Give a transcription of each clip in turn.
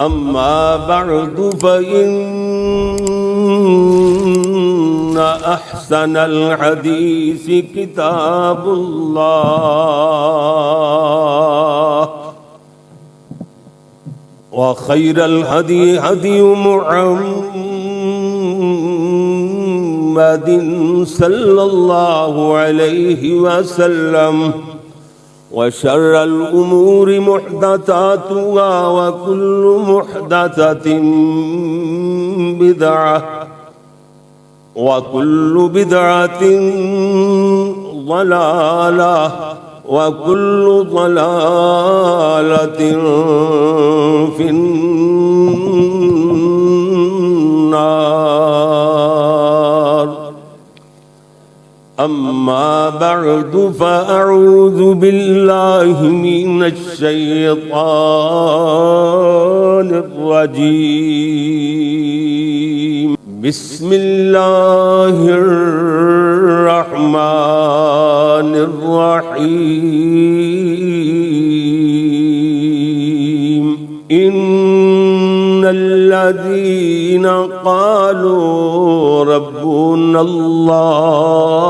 أما بعد فإن أحسن الحديث كتاب الله وخير الهدي هدي محمد صلى الله عليه وسلم وشر الأمور محدثاتها وكل محدثة بدعة وكل بدعة ضلالة وكل ضلالة في النار. أما بعد فأعوذ بالله من الشيطان الرجيم. بسم الله الرحمن الرحيم. إن الذين قالوا ربنا الله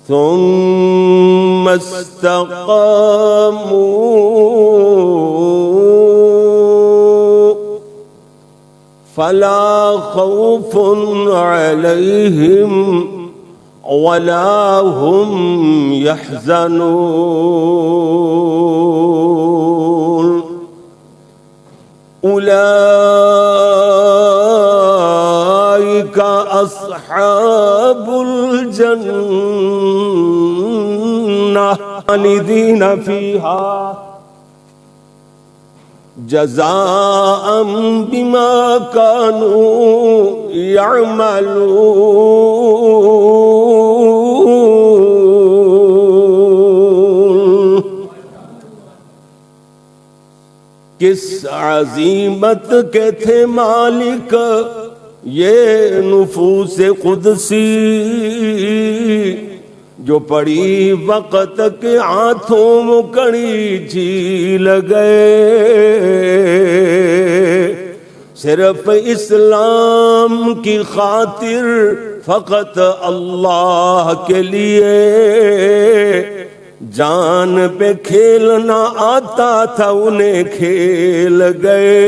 ثم استقاموا فلا خوف عليهم ولا هم يحزنون. أولئك أصحاب الجنة خالدين فيها جزاء بما كانوا يعملون. کس عزیمت کے تھے مالک یہ نفوس قدسی، جو پڑی وقت کے ہاتھوں مکڑی جھیل گئے. صرف اسلام کی خاطر فقط اللہ کے لیے جان پہ کھیلنا آتا تھا انہیں کھیل گئے.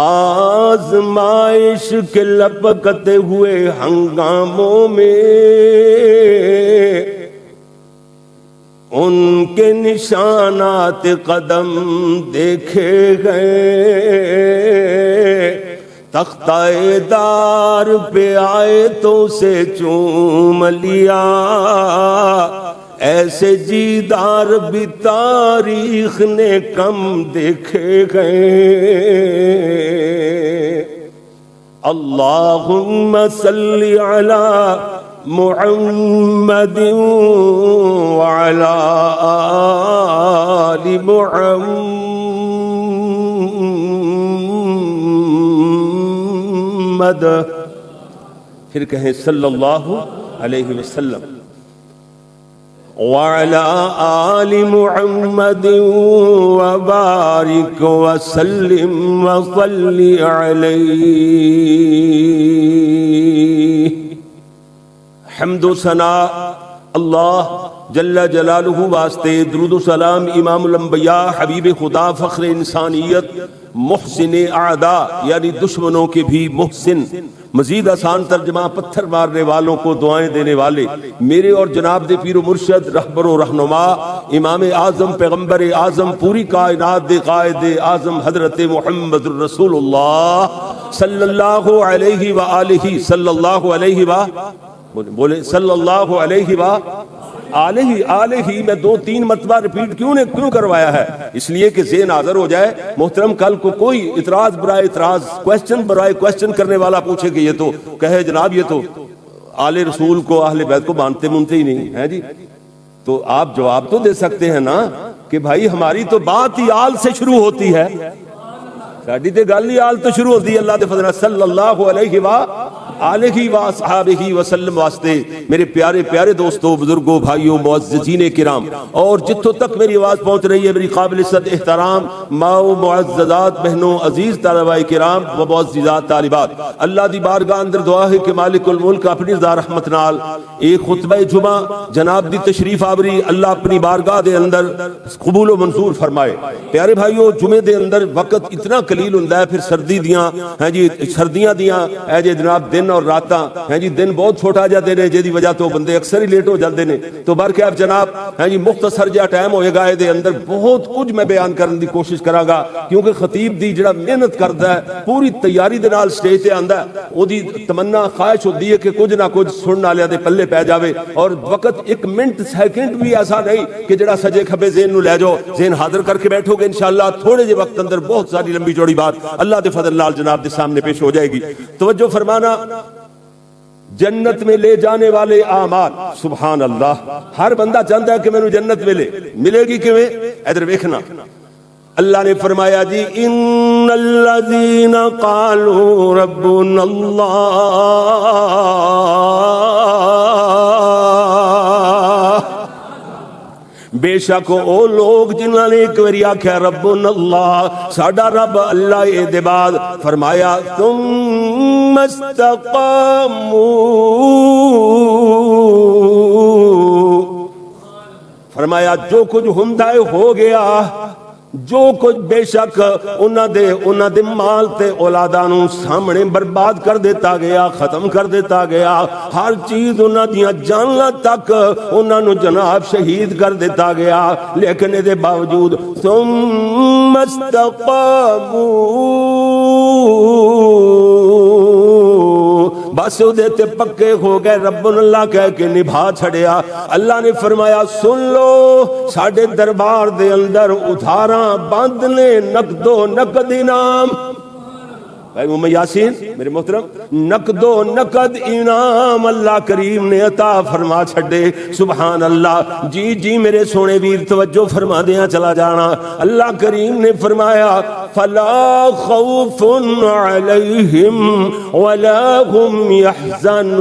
آزمائش کے لپکتے ہوئے ہنگاموں میں ان کے نشانات قدم دیکھے گئے. تختہ دار پہ آئے تو اسے چوم لیا. ایسے جیدار بھی تاریخ نے کم دیکھے گئے. اللہم صلی علی محمد وعلی آل محمد. پھر کہیں صلی اللہ علیہ وسلم. وعلى آل محمد وبارك وسلم وصل عليه. حمد و ثنا اللہ جل جلالہ واسطے، درود و سلام امام الانبیاء حبیب خدا فخر انسانیت محسن اعداء یعنی دشمنوں کے بھی محسن. مزید آسان ترجمہ پتھر مارنے والوں کو دعائیں دینے والے میرے اور جناب دے پیر و مرشد رہبر و رہنما امام اعظم پیغمبر اعظم پوری کائنات دے قائد اعظم حضرت محمد رسول اللہ صلی اللہ علیہ وآلہ صلی اللہ علیہ بولے صلی اللہ علیہ آلہ میں 2-3 مرتبہ ریپیٹ کیوں کروایا ہے؟ اس لیے کہ ذہن حاضر ہو جائے. محترم کل کو کوئی اعتراض برائے اعتراض، کوشچن برائے کوشچن کرنے والا پوچھے کہ یہ تو کہے جناب یہ تو آل رسول کو اہل بیت کو مانتے ہی نہیں ہے جی، تو آپ جواب تو دے سکتے ہیں نا کہ بھائی ہماری تو بات ہی آل سے شروع ہوتی ہے، ساڈی تے گل ہی آل تو شروع ہوتی ہے. اللہ دے فضل صلی اللہ علیہ آلہ و اصحابہ وسلم واسطے میرے پیارے پیارے دوستو، بزرگوں، بھائیوں، معززین کرام، اور جتوں تک میری آواز پہنچ رہی ہے میری قابل عزت احترام ماؤ معززات بہنوں، عزیز طلباء کرام و معززات طالبات، اللہ دی بارگاہ اندر دعا ہے کہ مالک الملک اپنی رضا رحمت نال ایک خطبہ جمعہ جناب دی تشریف آوری اللہ اپنی بارگاہ دے اندر قبول و منظور فرمائے۔ پیارے بھائیو، جمعے دے اندر وقت اتنا قلیل ہوندا ہے، پھر سردی دیاں سردیاں دیاں جناب دن اور راتاں دن بہت چھوٹا جاتے نے، جہدی وجہ تو بندے اکثر ہی لیٹ ہو جاتے نے، تو برکھیف جناب مختصر جہا ٹائم ہوئے گا دے اندر بہت کچھ میں بیان کرنے دی کوشش کراں گا، کیونکہ خطیب دی جڑا محنت کردا ہے پوری تیاری دے نال سٹیج تے آندا ہے، او دی تمنا خواہش ہوندی ہے کہ کچھ نہ کچھ سنن والےاں دے پلے پے جاوے، اور وقت ایک منٹ سیکنڈ بھی ایسا نہیں کہ جڑا سجے کھبے ذہن نو لے جاؤ، ذہن حاضر کر کے بیٹھو گے انشاءاللہ تھوڑے جے وقت اندر بہت ساری لمبی چوڑی بات اللہ دے فضل نال جناب دے سامنے پیش ہو جائے گی۔ توجہ فرمانا، جنت میں لے جانے والے اعمال، سبحان اللہ، ہر بندہ چاہتا ہے کہ میں جنت ملے گی کیویں؟ ادھر ویکھنا، اللہ نے فرمایا جی ان الذین قالوا ربنا اللہ، بے شک او لوگ جنہاں نے ایک باری آکھیا ربنا اللہ، ساڈا رب اللہ، اے دے بعد فرمایا ثم استقاموا، فرمایا جو کچھ ہوندا ہے ہو گیا، جو کچھ بے شک انہاں دے مال تے اولاداں نو سامنے برباد کر دیتا گیا، ختم کر دیتا گیا، ہر چیز انہاں دیاں جاناں تک انہاں نو جناب شہید کر دیتا گیا، لیکن دے باوجود ثم استقاموا، بس دے تے پکے ہو گئے، رب اللہ کہہ کے نبھا چھڑیا۔ اللہ نے فرمایا سن لو، ساڈے دربار دے اندر ادھاراں بند نے، نقد و نقد انعام، بھائی محمد یاسین میرے محترم، نقد و نقد انعام اللہ کریم نے عطا فرما چھڑے، سبحان اللہ۔ جی جی میرے سونے ویر توجہ فرما دیاں چلا جانا، اللہ کریم نے فرمایا فلا خوف علیہم ولا هم يحزنون،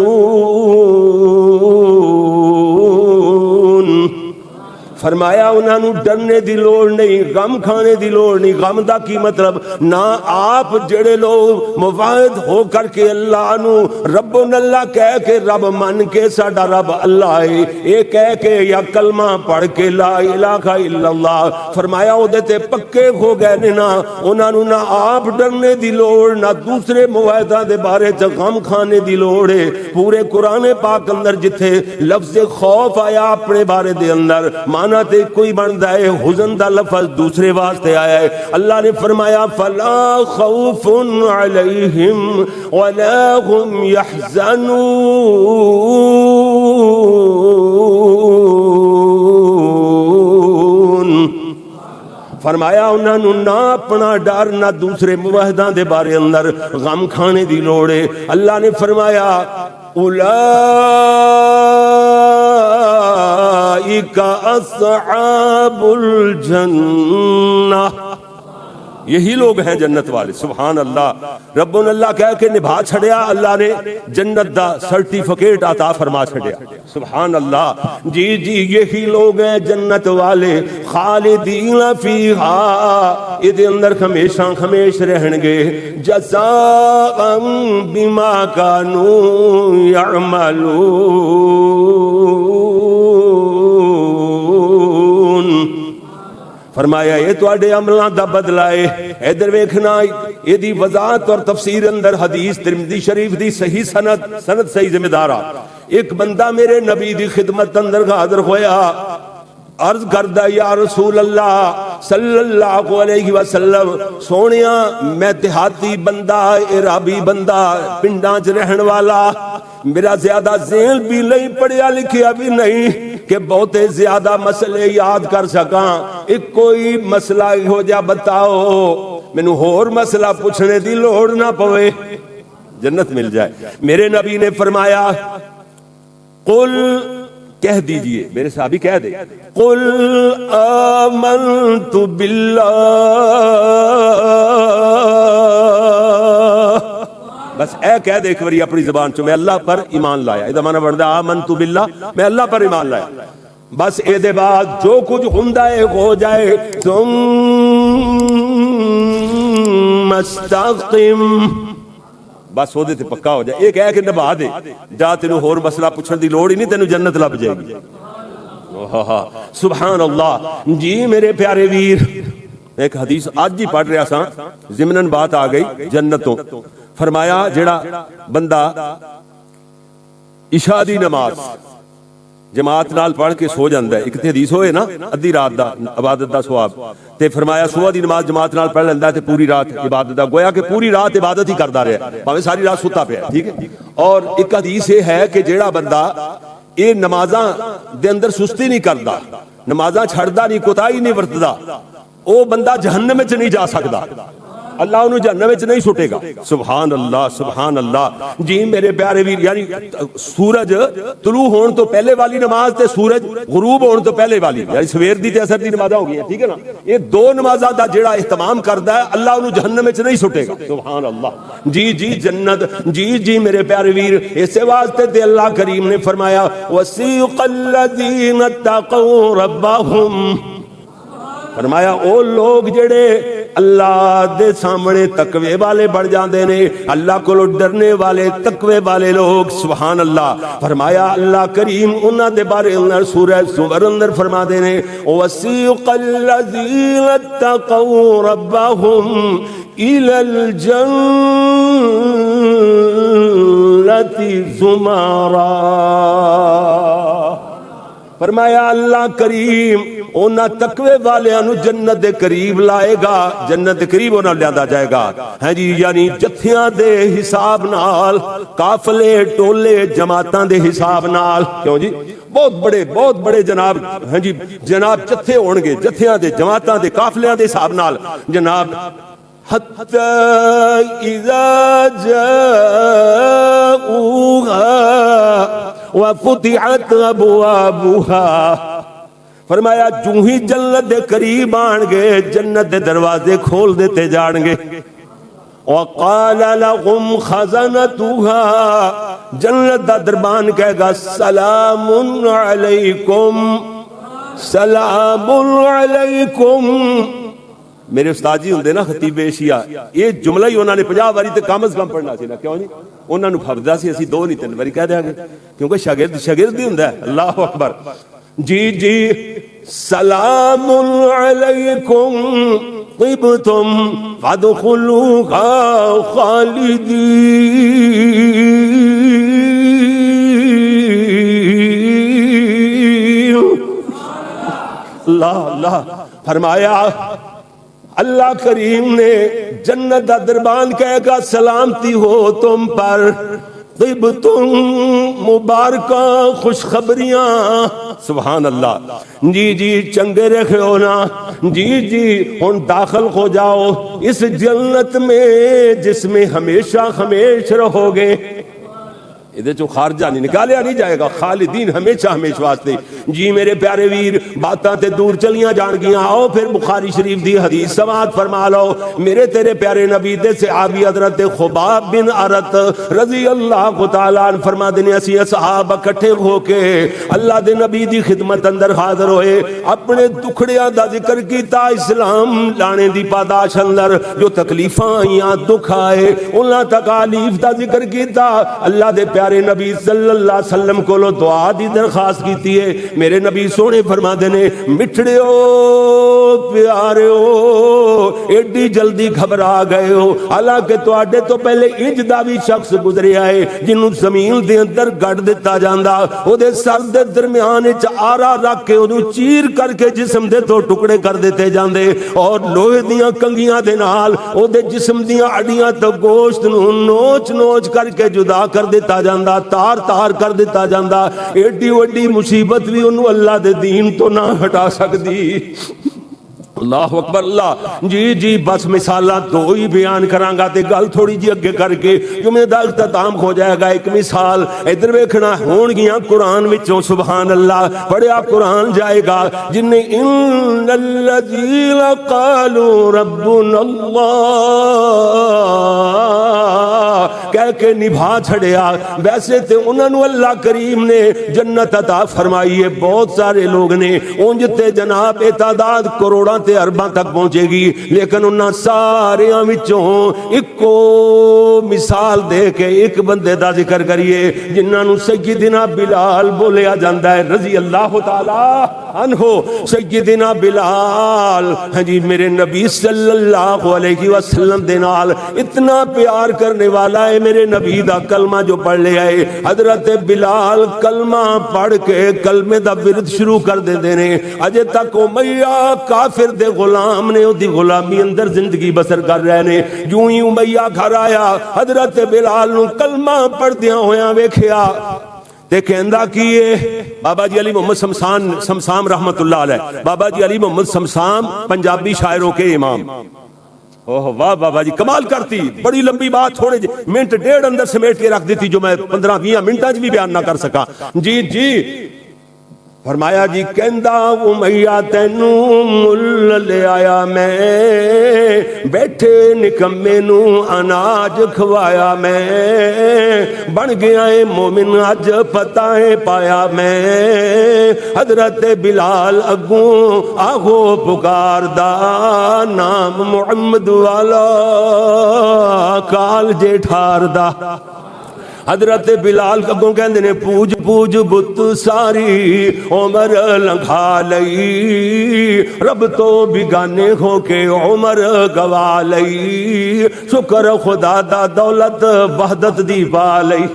فرمایا انہاں نو ڈرنے دی لوڑ نہیں، غم کھانے دی لوڑ نہیں۔ غم دا کی مطلب؟ نہ آپ جڑے لوگ مواحد ہو کر کے اللہ نو رب اللہ کہہ کے رب من کے ساڈا رب اللہ ہے، اے کہہ کے یا کلمہ پڑھ کے لا الہ الا اللہ، فرمایا او دے تے پکے ہو گئے نے، نا انہاں نو نہ آپ ڈرنے دی لوڑ، نہ دوسرے مواحداں دے بارے چ غم کھانے دی لوڑ ہے۔ پورے قرآن پاک اندر جتھے لفظ خوف آیا اپنے بارے دے اندر، مانا تے کوئی بندا ہے حزن دا لفظ دوسرے واسطے آیا ہے۔ اللہ نے فرمایا فلا خوف علیہم ولا هم يحزنون، فرمایا انہاں نو نہ اپنا ڈر نہ دوسرے موحداں دے بارے اندر غم کھانے دی لوڑ ہے۔ اللہ نے فرمایا اولئک اصحاب الجنہ، یہی لوگ ہیں جنت والے، سبحان اللہ۔ رب اللہ کہہ کے نبھا چھڑیا، اللہ نے جنت دا سرٹیفکیٹ عطا فرما چھڑیا، سبحان اللہ۔ جی جی یہی لوگ ہیں جنت والے، خالدین فیہا، ادھے اندر ہمیشہ ہمیش رہن گے، جزاء بما کانوا یعملون، فرمایا یہ تواڈے عملاں دا بدلہ ہے۔ ادھر ویکھنا، یہ دی وضاحت اور تفسیر اندر حدیث ترمذی شریف دی صحیح سند صحیح ذمہ دارا، ایک بندہ میرے نبی دی خدمت اندر حاضر ہویا، عرض کردہ یا رسول اللہ صلی اللہ علیہ وسلم، سونیا میں دیہاتی بندہ، عرابی بندہ، پنڈاں چ رہن والا، میرا زیادہ ذہن بھی نہیں، پڑھیا لکھیا بھی نہیں کہ بہتے زیادہ مسئلے یاد کر سکاں، ایک کوئی مسئلہ ہو جا بتاؤ مینوں ہور مسئلہ پوچھنے دی لوڑ نہ پوے، جنت مل جائے۔ میرے نبی نے فرمایا قل، کہہ دیجئے، میرے صحابی کہہ دے، قل آمنت باللہ، بس اے کہہ دے ایک باری اپنی زبان چ میں اللہ پر ایمان لایا، یہ معنی بنتا آمنت باللہ، میں اللہ پر ایمان لایا. بس اے دے بعد جو کچھ ہوندا ہے ہو جائے. ثم استقم، بس وہ تے پکا ہو جائے. ایک ہے کہ نبھا دے جا، تینوں ہور مسئلہ پوچھن دی لوڑ ہی نہیں، تینوں جنت لب جائے گی. سبحان اللہ. جی میرے پیارے ویر، ایک حدیث آج ہی پڑھ رہا سا، ضمناً بات آ گئی جنتوں. فرمایا جڑا بندہ عشاء دی نماز جماعت نال پڑھ کے سو جاندا ہے، ایک تے حدیث ہوئے نا ادھی رات دا عبادت دا ثواب، تے فرمایا صبح دی نماز جماعت نال پڑھ لیندا ہے تے پوری رات عبادت دا، گویا کہ پوری رات عبادت ہی کردا رہیا، بھاویں ساری رات ستا پیا. ٹھیک ہے. اور ایک حدیث یہ ہے کہ جیڑا بندہ یہ نمازاں دے اندر سستی نہیں کردا، نمازاں چھڑدا نہیں، کوتاہی نہیں ورتدا، او بندہ جہنم وچ نہیں جا سکدا، اللہ انہوں جہنم وچ نہیں سٹے گا. سبحان اللہ سبحان اللہ. جی میرے پیارے ویر، یعنی سورج طلوع ہون تو پہلے والی نماز تے سورج غروب ہون تو پہلے والی، یعنی سویر دی تے اثر دی نمازاں ہو گئی ہیں. ٹھیک ہے نا. یہ دو نمازاں دا جڑا اہتمام کردا ہے اللہ انہوں جہنم وچ نہیں سٹے گا. سبحان اللہ. جی جی جنت. جی جی میرے پیارے ویر، اس واسطے تے اللہ کریم نے فرمایا وَسِيقَ الَّذِينَ اتَّقَوْا رَبَّهُمْ، فرمایا او لوگ جڑے اللہ دے سامنے تقوی والے بڑھ جاندے نے، اللہ کو ڈرنے والے تقوی والے لوگ. سبحان اللہ. فرمایا اللہ کریم انہاں دے بارے اندر سورہ زمر اندر فرما دے نے وَسِيقَ الَّذِينَ اتَّقَوْا رَبَّهُمْ إِلَى الْجَنَّةِ زُمَرًا. فرمایا اللہ کریم اونا تقوی والیاں نو جنت دے قریب لائے گا، جنت دے قریب اونا لیادا جائے گا. ہاں جی، یعنی جتھیاں دے حساب نال، قافلے ٹولے جماعتاں دے حساب نال. کیوں جی؟ بہت بڑے جناب، ہاں جی جناب جتھے ہون گے، جتھیاں دے جماعتاں دے قافلیاں دے حساب نال جناب. حتی اذا جاؤوها وفتحت ابوابها، فرمایا جو ہی جنت دے قریب آن گے جنت دے دروازے کھول دیتے جان گے. وقال لهم خزنتها، جنت دا دربان کہے گا سلام علیکم سلام علیکم. میرے استاد جی ہوندے نا خطیب ایشیا، یہ جملہ ہی انہوں نے 50 باری تے کم از کم پڑھنا سی نا. کیوں نہیں؟ انہوں نے فبدا سی اسی 2 نہیں 3 باری کہہ دیا گے، کیونکہ شاگرد ہی ہوندا ہے. اللہ اکبر. جی جی سلام علیکم طبتم فادخلوها خالدین. اللہ اللہ. فرمایا اللہ کریم نے جنت دا دربان کہے گا سلامتی ہو تم پر، طبتم مبارکہ خوشخبریاں. سبحان اللہ. جی جی چنگے رکھے ہو نا. جی جی ہن داخل ہو جاؤ اس جنت میں جس میں ہمیشہ ہمیش رہو گے. ادھر جو خارجہ نہیں نکالیا نہیں جائے گا، خالدین ہمیشہ ہمیشہ واسطے. جی میرے پیارے ویر، باتاں تے دور چلیاں جان گیاں. آؤ پھر بخاری شریف دی حدیث سماعت فرما لو. میرے تیرے پیارے نبی دے صحابی حضرت خباب بن عرت رضی اللہ تعالیٰ عنہ فرما دینے اسی صحابہ اکٹھے ہو کے اللہ دے نبی دی خدمت اندر حاضر ہوئے، اپنے دکھڑیاں دا ذکر کیتا، اسلام لانے دی پاداش اندر جو تکلیفاں آئیاں دکھ آئے انہاں تکالیف دا ذکر کیتا. اللہ دے پیارے نبی صلی اللہ علیہ وسلم کو لو دعا دی درخواست کیتی ہے. میرے نبی سونے فرما دینے مٹھڑے ہو پیارے ہو ایڈی جلدی گھبرا گئے ہو، حالانکہ تواڈے تو پہلے انج دا بھی شخص گزریا ہے جنوں زمین دے اندر گڑ دیتا جاندا، او دے سر دے درمیان وچ آرا رکھ کے اونوں چیر کر کے جسم دے تو ٹکڑے کر دیتے جاندے، اور لوہے دیاں کنگیاں دے نال او دے جسم دیاں اڈیاں تو گوشت نوں نوچ نوچ کر کے جدا کر دیتا جاندا، تار تار کر دیتا جاندا. ایڈی وڈی مصیبت بھی انہوں اللہ دے دین تو نہ ہٹا سکتی. اللہ اکبر. اللہ. جی جی بس مثالاں 2 ہی بیان کراں گا تے گل تھوڑی جی اگے کر کے جمعے دا اختتام ہو جائے گا. ایک مثال ادھر ویکھنا ہون گیاں قرآن وچوں. سبحان اللہ. پڑھیا قرآن جائے گا جن ان الذین قالوا ربنا اللہ کہہ کے نبھا چھڑیا. ویسے تے انہاں نو اللہ کریم نے جنت عطا فرمائی ہے, بہت سارے لوگ نے اونج تے جناب تعداد کروڑاں تے ارباں تک پہنچے گی, لیکن انہاں ساریاں وچوں اکو مثال دے کے ایک بندے دا ذکر کریے جنہاں نو سیدنا بلال بولیا جاندا ہے رضی اللہ تعالی عنہ. سیدنا بلال ہاں جی میرے نبی صلی اللہ علیہ وسلم دے نال اتنا پیار کرنے والا ہے, میرے نبی دا کلمہ جو پڑھ لے آئے, حضرت بلال کلمہ پڑھ کے کلمے دا ورد شروع کر دے دینے. اجے تک امیہ کافر دے غلام نے دی غلامی اندر زندگی بسر کر رہے نے. جو ہی امیہ گھر آیا حضرت بلال نو کلمہ پڑھ دیا ہویا ویکھیا تے کہندا کیے بابا جی علی محمد سمسام رحمت اللہ علیہ. بابا جی علی محمد سمسام پنجابی شاعروں کے امام. اوہ واہ بابا جی کمال کرتی, بڑی لمبی بات تھوڑے منٹ ڈیڑھ اندر سمیٹ کے رکھ دیتی جو میں 15-20 منٹاں بھی بیان نہ کر سکا. جی فرمایا جی کہندا امیہ تینوں مل لے آیا میں, بیٹھے نکمے نو اناج کھوایا میں, بن گیا ہے مومن اج پتہ ہے پایا میں. حضرت بلال اگوں آہو پکار دا نام محمد والا کال جے ٹھار دا. حضرت بلال کگوں کہندے نے پوج پوج بت ساری عمر لنگھا لئی, رب تو بگانے ہو کے عمر گوا لئی, شکر خدا دا دولت وحدت دی پا لئی.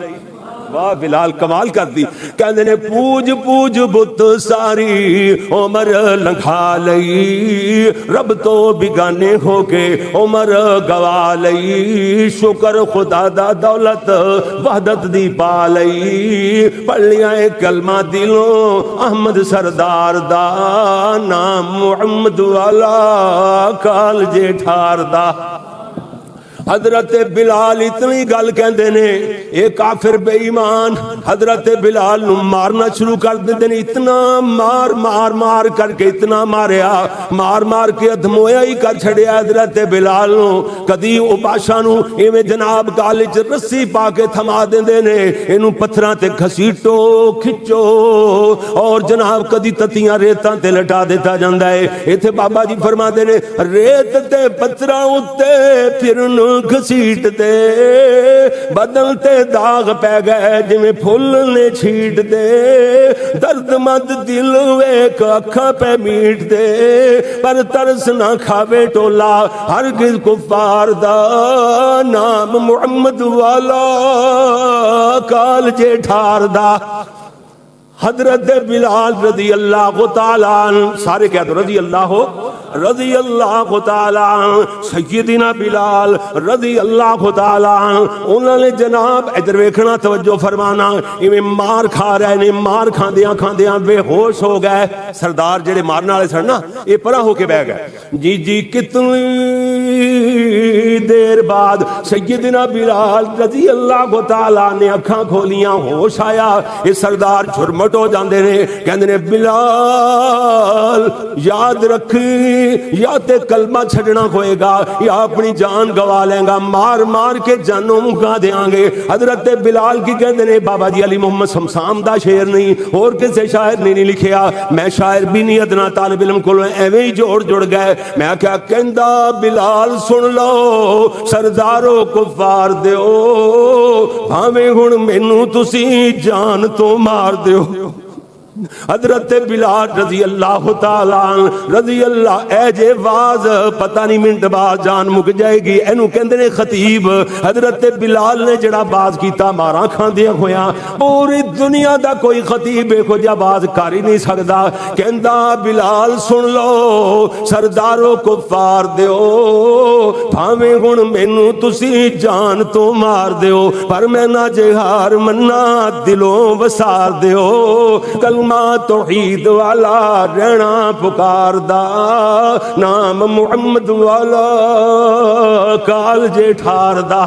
واہ بلال کمال کر دی. کہندے نے پوج پوج بت ساری عمر لنگھا لئی, رب تو بگانے ہو کے عمر گوا لئی, شکر خدا دا دولت وحدت دی پا لئی. پڑھ لیا ہے کلمہ دلوں احمد سردار دا نام محمد والا کال جے ٹھار دا. حضرت بلال اتنی گل کہندے نے اے کافر بے ایمان حضرت بلال نو مارنا شروع کر دیندے نے. اتنا مار کر کے اتنا ماریا, مار کے ادمویا ہی کر چھڑیا حضرت بلال نو. کدی او بادشاہ نو ایویں جناب گال وچ رسی پا کے تھما دیندے نے, اینو پتھراں تے گھسیٹو کھچو اور جناب کدی تتیاں ریتاں تے لٹا دیتا جاندا ہے. ایتھے بابا جی فرماندے نے ریت تے پتھراں اُتے پھرن گھسیٹ دے, بدن تے داغ پہ گئے جویں پھل نے چھیٹ دے, درد مند دل ویکھ اکھاں پہ میٹ دے, پر ترس نہ کھاوے ٹولا ہرگز کفار دا نام محمد والا کال جے ٹھار دا. حضرت بلال رضی اللہ تعالی عنہ, سارے کہہ دو رضی اللہ تعالی عنہ, سیدنا بلال رضی اللہ تعالی عنہ, انہوں نے جناب ادھر ویکھنا توجہ فرمانا, ایویں مار کھا رہے نے, مار کھاندیاں بے ہوش ہو گئے. سردار جڑے مارنے والے سن نا یہ پرا ہو کے بہ گئے. جی کتنی دیر بعد سیدنا بلال رضی اللہ تعالی نے اکھاں کھولیاں, ہوش آیا. یہ سردار جھرمٹ ہو جاندے نے, کہندے نے بلال یاد رکھی یا تے کلمہ چھڑنا ہوئے گا یا اپنی جان گوا لیں گا, مار کے جانوں مکا دیاں گے. حضرت بلال کی کہندے نے بابا جی علی محمد سمسام دا شعر نہیں اور کسے شاعر نے نہیں لکھیا, میں شاعر بھی نہیں ادنا طالب علم کو ایویں ہی جوڑ گئے. میں کیا کہندا بلال سن لو سردارو کفار دیو, بھاویں ہن مینوں تسی جان تو مار دیو. حضرت بلال رضی اللہ تعالی رضی اللہ اے جے واز پتہ نہیں منٹ بعد جان مک جائے گی. اینو کہندے نے خطیب. حضرت بلال نے جڑا باز کیتا ماراں کھاندیاں ہویاں, پوری دنیا دا کوئی خطیب ایہو جا باز کر ہی نہیں سکدا. کہندا بلال سن لو سردارو کفار دیو, بھاویں ہن مینوں تسی جان تو مار دیو, پر میں نہ جہار منا دلوں وسار دیو. کلمہ توحید والا رہنا پکار دا نام محمد والا کال جے ٹھار دا.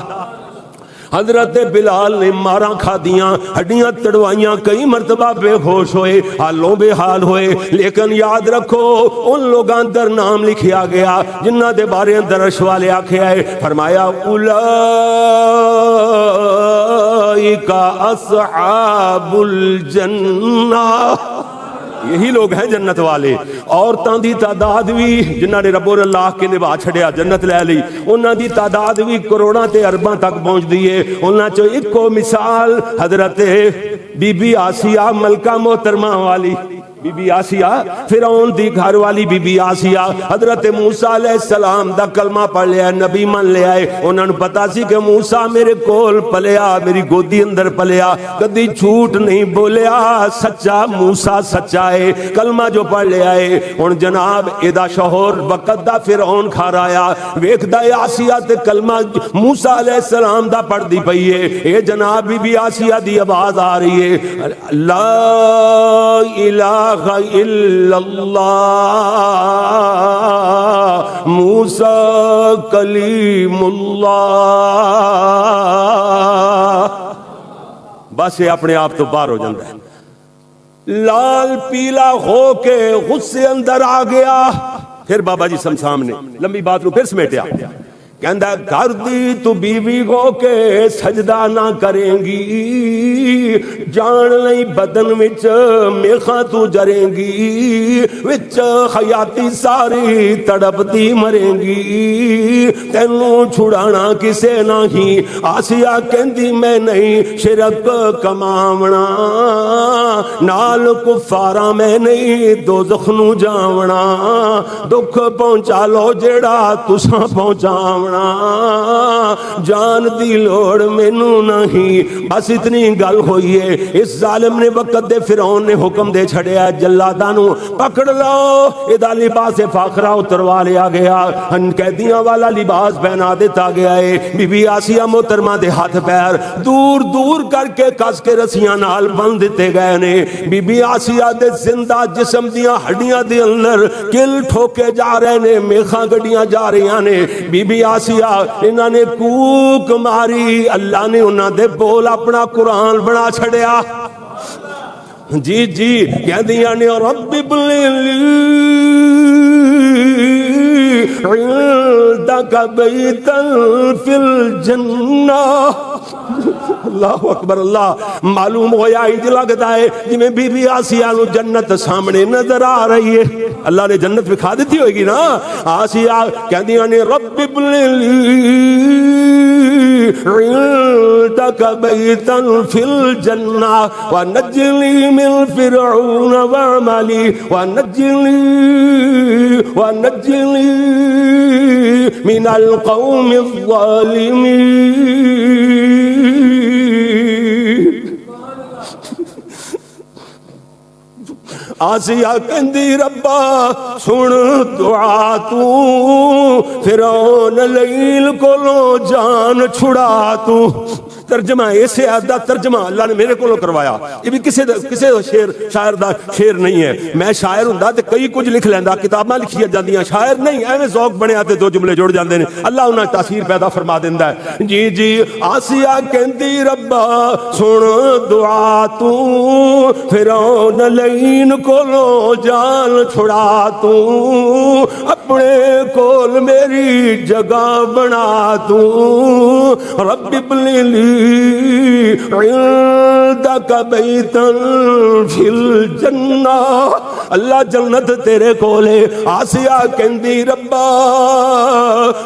حضرت بلال نے ماراں کھادیاں، ہڈیاں تڑوائیاں، کئی مرتبہ بے ہوش ہوئے، حالوں بے حال ہوئے، لیکن یاد رکھو ان لوگاں اندر نام لکھیا گیا جنہ دے بارے اندر عرش والے آکھیا ہے، فرمایا اولئک اصحاب الجنہ، یہی لوگ ہیں جنت والے۔ عورتاں دی تعداد بھی جنہاں نے رب اللہ کے نبھا چھڑیا جنت لے لی، انہاں دی تعداد بھی کروڑاں تے ارباں تک پہنچ دی ہے۔ انہاں چوں ایکو مثال حضرت بی بی آسیہ ملکہ محترمہ والی، بی بی آسیہ فرعون دی گھر والی بی بی آسیہ حضرت موسیٰ علیہ السلام دا کلمہ پڑھ لیا، نبی من لیا ہے۔ انہوں نے پتا سی کہ موسیٰ میرے کول پلیا، میری گودی اندر پلیا، کدی جھوٹ نہیں بولیا، سچا موسیٰ سچا ہے، کلمہ جو پڑھ لیا ہے۔ ان جناب ادا شہور وقت دا فرعون کھا رایا، ویکھ دا آسیہ تے کلمہ موسیٰ علیہ السلام دا پڑھ دی پئی ہے۔ اے جناب بی بی آسیہ دی آواز آ رہی ہے، لا الہ الا اللہ موسیٰ کلیم اللہ۔ بس یہ اپنے آپ تو باہر ہو جاتا ہے، لال پیلا ہو کے غصے اندر آ گیا۔ پھر بابا جی سامنے لمبی بات رو پھر سمیٹیا، کہندا گھر دی تو بیوی ہو کے سجدہ نہ کریں گی، جان لئی بدن وچ میخاں تو جریں گی، وچ حیاتی ساری تڑپتی مریں گی، تینوں چھڑانا کسے نہیں۔ آسیہ کہندی میں نہیں شرک کماونا، نال کفاراں میں نہیں دوزخ نو جاونا، دکھ پہنچا لو جیڑا تساں پہنچاونا، جان دی لوڑ مینوں نہیں۔ بس اتنی گل ہوئی ہے۔ اس ظالم نے وقت دے فرعون نے حکم دے چھڑیا جلاداں نو پکڑ لو، ادا لباس فاخرہ اتروا لیا گیا، قیدیاں والا لباس پہنا دیتا گیا ہے۔ بی بی آسیہ محترمہ دے ہاتھ پیر دور دور کر کے کس کے رسیاں نال بند دیتے گئے نے۔ بی بی آسیہ دے زندہ جسم دیاں ہڈیاں دے اندر کل ٹھوکے جا رہے نے، میخاں گڈیاں جا رہیاں نے۔ بی بی آسیہ انہاں نے کوک ماری، اللہ نے انہاں دے بول اپنا قرآن بنا چھڑیا۔ جی جی کہدیاں نے رب ابنِ عندک بیتا فی الجنہ۔ اللہ اکبر اللہ، معلوم ہویا ہی لگتا ہے جی بی بی آسیہ نو جنت سامنے نظر آ رہی ہے، اللہ نے جنت دکھا دیتی ہوئے گی نا۔ آسیہ کہدیاں نے رب ابن عندک بیتا فی الجنہ ونجنی من فرعون وعملی ونجنی من القوم الظالمین۔ آسیہ کہندی ربا سن دعا تو، فرعون لیل کولو جان چھڑا تو۔ ترجمہ ایسے آدھا ترجمہ اللہ نے میرے کو کروایا، یہ بھی کسے شاعر دا شعر نہیں ہے۔ میں شاعر ہوں تے کئی کچھ لکھ لینا، کتاباں لکھی جاندیاں، شاعر نہیں ایویں ذوق بنے آتے دو جملے جوڑ جاندے نے، اللہ انہاں تاثیر پیدا فرما دیندا ہے۔ جی جی آسیہ کہندی ربا سن دعا تو، فرعون لین کولو جان چھڑا تو، اپنے کول میری جگہ بنا تو، رب ابن لی عندک بیتا فی الجنہ۔ اللہ جنت تیرے کولے۔ آسیہ کہندی ربا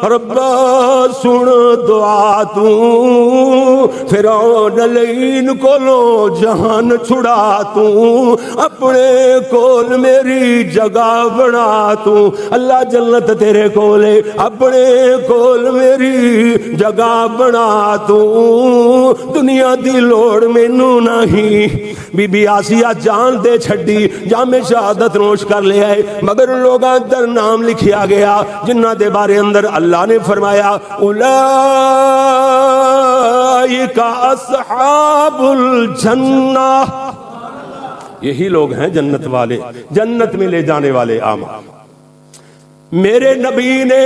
ربا سن دعا تو، فرعون لین کولو جہان چھڑا تو، اپنے کول میری جگہ بنا تو۔ اللہ جنت تیرے کولے، اپنے کول میری جگہ بنا تو، دنیا دی لوڑ مینوں نہیں۔ بی بی آسیہ جان دے چھڈی، جام شہادت نوش کر لیا ہے، مگر لوگاں اندر نام لکھیا گیا جنہ دے بارے اندر اللہ نے فرمایا اولئک اصحاب الجنہ، یہی لوگ ہیں جنت والے، جنت میں لے جانے والے۔ آمین۔ میرے نبی نے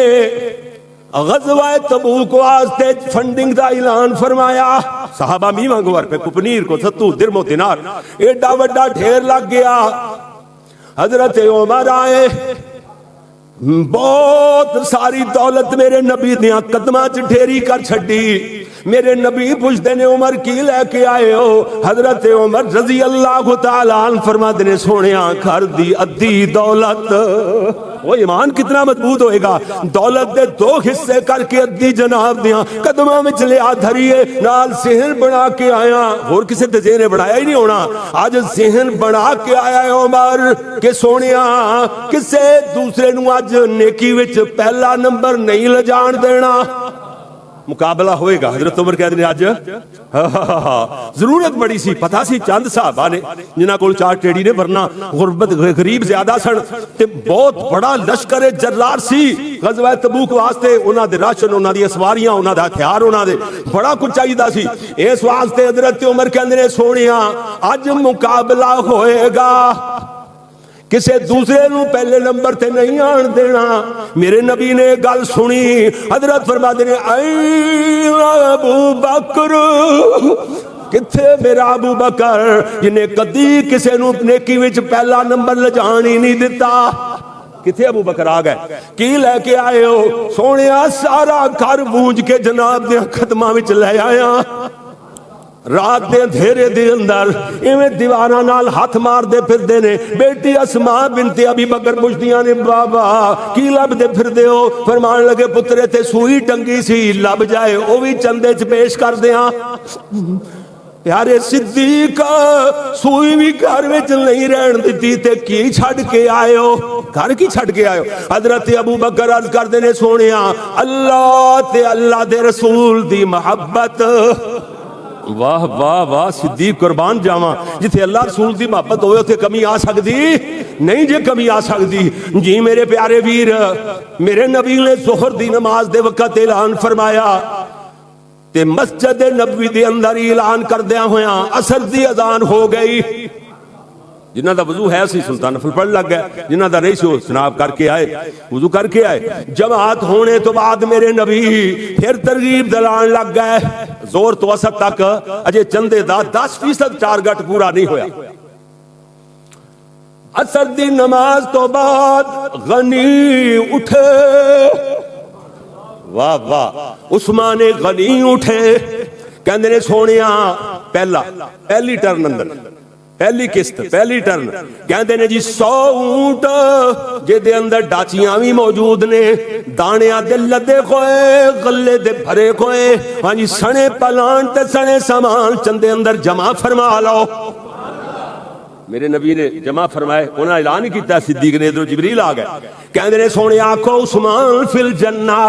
غزوہ تبوک واسطے فنڈنگ دا اعلان فرمایا، صحابہ می منگور پہ پنیر کو 70 درم و دینار ایڈا وڈا ڈھیر لگ گیا۔ حضرت عمر آئے، بہت ساری دولت میرے نبی دیاں قدماں چ ڈھیری کر چھڈی۔ میرے نبی پوچھتے نے عمر کی لے کے آئے ہو؟ حضرت عمر رضی اللہ تعالی عنہ فرماتے نے سونیا گھر دی ادھی دولت، وہ ایمان کتنا مضبوط ہوئے گا، دولت دے 2 حصے کر کے ادھی جناب دیاں قدماں وچ لیا دھریے، نال صحن بنا کے آیا، اور کسی تے ذہن بنایا ہی نہیں ہونا، آج صحن بنا کے آیا ہے عمر کہ سونیا کسے دوسرے نو آج نیکی وچ پہلا نمبر نہیں لجان دینا، مقابلہ ہوئے گا۔ حضرت عمر کہتے ہیں آج ضرورت بڑی سی، پتہ سی چند صحابہ نے جنہاں کول 4 ٹیڑی نے، ورنہ غربت غریب زیادہ سن تے بہت بڑا لشکر جرار سی غزوہ تبوک واسطے، انہاں دے راشن، انہاں دی سواریاں، انہاں دا ہتھیار، انہاں دے بڑا کچھ چاہیدا سی، اس واسطے حضرت عمر کہندے نے سونیا اج مقابلہ ہوئے گا، کسے دوسرے نو پہلے نمبر تے نہیں آن دینا۔ میرے نبی نے گل سنی، حضرت فرماتے ہیں اے ابو بکر، کتھے میرا ابو بکر جنہیں کدی کسے نو نیکی وچ پہلا نمبر لجان ہی نہیں دیتا؟ کتھے ابو بکر آ گئے، کی لے کے آئے ہو؟ سونیا سارا گھر بونج کے جناب دے قدماں وچ لے آیا، رات دے اندھیرے دے اندر ایویں دیواناں نال ہاتھ مار دے پھر دے نے۔ بیٹی اسماء بنت ابی بکر پوچھدیاں نے بابا کی لب دے پھر دے ہو؟ فرمان لگے پترے تے سوئی ٹنگی سی، لب جائے او بھی چندے چ پیش کر دیاں۔ پیارے صدیق سوئی بھی گھر وچ نہیں رہن دتی تے کی چھڈ کے آئے ہو؟ گھر کی چھڈ کے آئے ہو؟ حضرت ابو بکر عرض کردے نے سونیا اللہ تے اللہ دے رسول دی محبت۔ واہ واہ واہ، صدیق قربان جاواں، جتھے اللہ رسول دی محبت ہوئے اتھے کمی آ سکتی نہیں، جے کمی آ سکتی جی میرے پیارے ویر۔ میرے نبی نے ظہر دی نماز دے وقت اعلان فرمایا تے مسجد نبوی دے اندر اعلان کردیاں ہویاں عصر دی اذان ہو گئی۔ جنہ دا وضو ہے سی سلطان نفل پڑھ لگ گئے، جنہ دا نہیں سی سناب کر کے آئے، وضو کر کے آئے۔ جماعت ہونے تو بعد میرے نبی پھر ترغیب دلان لگ گئے، زور تو وسط تک اجے چندے دا 10% ٹارگٹ پورا نہیں ہویا۔ عصر دی نماز تو بعد غنی اٹھے، واہ واہ، عثمان غنی اٹھے، کہندے نے سونیا پہلی ٹرن اندر، پہلی قسط، پہلی ٹرن، کہندے نے جی 100 اونٹ جے دے اندر ڈاچیاں بھی موجود نے، دانیاں دے لدے کوئے، غلے دے بھرے کوئے، ہاں جی سنے پلان تے سنے سامان چندے اندر جمع فرما لو۔ میرے نبی نے جمع فرمائے، انہاں اعلان ہی کیتا، صدیق نے ادھر جبریل آ گئے، کہندے نے سونے آنکھو عثمان فی الجنہ،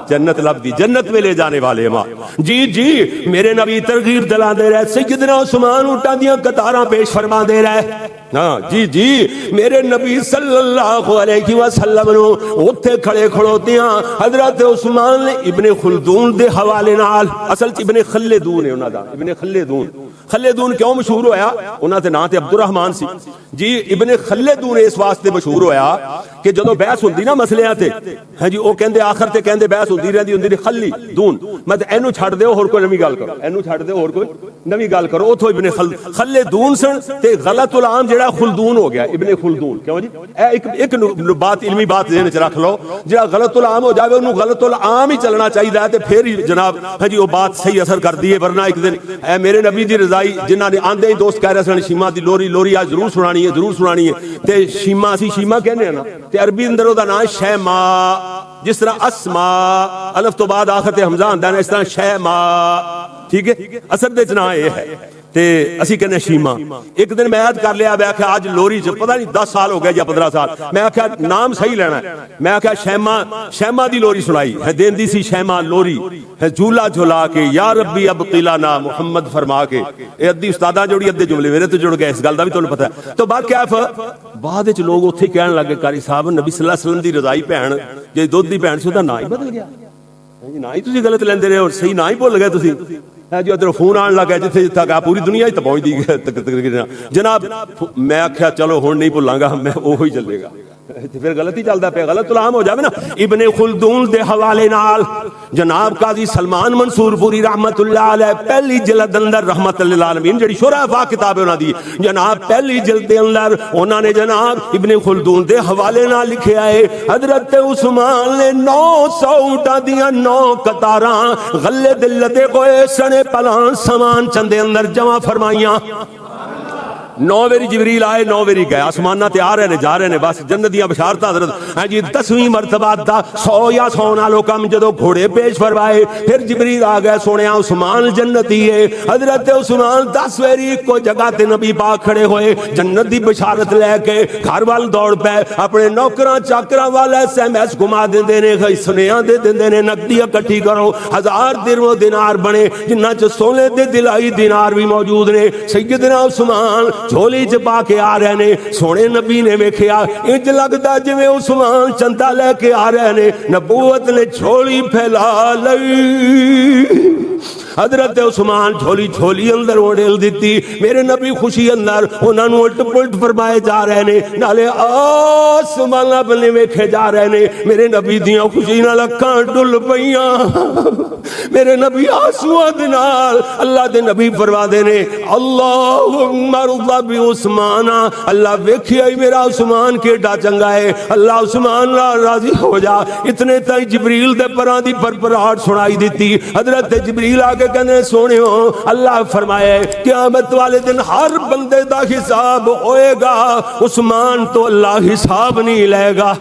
جنت لب دی، جنت میں لے جانے والے ماں۔ جی جی میرے نبی ترغیب دلا دے رہے، سیدنا عثمان اٹھا دیاں قطاراں پیش فرما دے رہے، ہاں جی جی میرے نبی صلی اللہ علیہ وسلم نو اوتھے کھڑے کھڑوتیاں حضرت عثمان ابن خلدون دے حوالے نال، اصل چ ابن خلدون ہے انہاں دا، ابن خلدون۔ خلدون کیوں مشہور ہویا؟ انہاں دے نام تے عبد الرحمن سی جی، ابن خلدون اس واسطے مشہور ہویا کہ جدوں بحث ہوندی نا مسئلیاں تے، ہاں جی او کہندے آخر تے کہندے بحث ہوندی رہندی خلی دون، مطلب اینو چھڈ دیو ہور کوئی نویں گل کرو، اینو چھڈ دیو ہور کوئی نویں گل کرو، اوتھوں ابن خلدون سن تے غلط العام جڑا خلدون ہو گیا، ابن خلدون۔ کیوں جی ایک بات علمی بات ذہن وچ رکھ لو، جڑا غلط العام ہو جاوے اونوں غلط العام ہی چلنا چاہیدا ہے تے پھر ہی جناب ہاں جی وہ بات صحیح اثر کردی ہے، ورنہ ایک دن اے میرے نبی دی رضائی جنہاں نے آندے ہی دوست کہہ رہے سن شیما دی لوری آج ضرور سنانی ہے، ضرور سنانی ہے، تے شیما سی شیما کہنے ہیں نا، تے عربی اندر دا نام شیما، جس طرح اسما الف تو بعد آخر تے حمزہ آندا ہے، اس طرح شیما، ٹھیک ہے، اصل دے نام یہ ہے تے اسی کہنے شیما۔ ایک دن میں یاد کر لیا، میں آخیا آج لوری چ پتہ نہیں 10 سال ہو گئے یا 15 سال، میں آخیا نام صحیح لینا ہے، میں آخیا شیما دی لوری سنائی ہے، دیندی سی شیما لوری ہے، جھولا جھولا کے یا ربی اب قیلانا محمد فرما کے، اے ادھی استاداں جوڑی ادھے جملے میرے تو جڑ گئے، اس گل دا بھی تانوں پتہ ہے۔ تو بعد کیا بعد وچ لوگ اوتھے کہن لگے قاری صاحب نبی صلی اللہ علیہ وسلم دی رضائی بہن جے دودھ دی بہن سی دا نام ہی بدل گیا، نام ہی تسی غلط لیندے رہے ہو، صحیح نام ہی بھول گئے تسی۔ جو ادھر فون آن لگا جتھے جتھا کہ پوری دنیا ہی پہنچ دی جناب، میں آخیا چلو ہن نہیں بھولاں گا، میں وہی چلے گا، پھر غلطی چلدا پیا، غلط الہام ہو جاوے نا۔ ابن خلدون دے حوالے نال جناب قاضی سلمان منصور پوری رحمت اللہ علیہ پہلی جلد اندر رحمت للعالمین جڑی شرح کتاب ہے انہاں دی، جناب پہلی جلد دے اندر انہاں نے جناب ابن خلدون دے حوالے نال لکھیا ہے حضرت عثمان نے 900 اونٹاں دیاں 9 قطاراں غلے دے لدے کوئے سنے پلان سامان چندے اندر جمع فرمائیاں۔ 9 ویری جبریل آئے، 9 ویری گئے، آسمانہ تے آ رہے نے جا رہے نے، بس جنت دیاں بشارتاں حضرت ہاں جی 10ویں مرتبہ دا 100 یا 100 نالوں کم جدو گھوڑے پیش فرمائے پھر جبریل آ گئے، سونے عثمان جنتی ہے۔ حضرت عثمان 10 ویری کو جگہ تے نبی پاک کھڑے ہوئے جنت دی بشارت لے کے گھر وال دوڑ پے، اپنے نوکراں چاکراں والا SMS گھما دیندے نے، سنیاں دے دیندے نے نقدی اکٹھی کرو، 1000 درہم و دینار بنے جنہ چ سونے دے دلائی دینار بھی موجود نے۔ سیدنا عثمان جھولی چ پا کے آ رہے نے، سونے نبی نے ویکھیا انج لگدا جویں عثمان چندہ لے کے آ رہے نے، نبوت نے جھولی پھیلا لئی۔ حضرت عثمان جھولی اندر اڑیل دیتی، میرے نبی خوشی اندر انہاں نوں الٹ پلٹ فرمائے جا رہے نے، نالے آسمان بنے ویکھے جا رہے نے، میرے نبی دیاں خوشی نال اکھاں ڈل پئیاں، میرے نبی آنسواں دے نال اللہ دے نبی فرماندے نے اللہم ارض بعثمان، اللہ ویکھیا میرا عثمان کیڈا چنگا ہے، اللہ عثمان نال راضی ہو جا۔ اتنے تائی جبریل دے پراں دی پرپراہٹ سنائی دیتی، حضرت جبریل آ کے کہنے سونے ہو اللہ فرمائے قیامت والے دن ہر بندے دا حساب ہوئے گا، عثمان تو اللہ حساب نہیں لے گا۔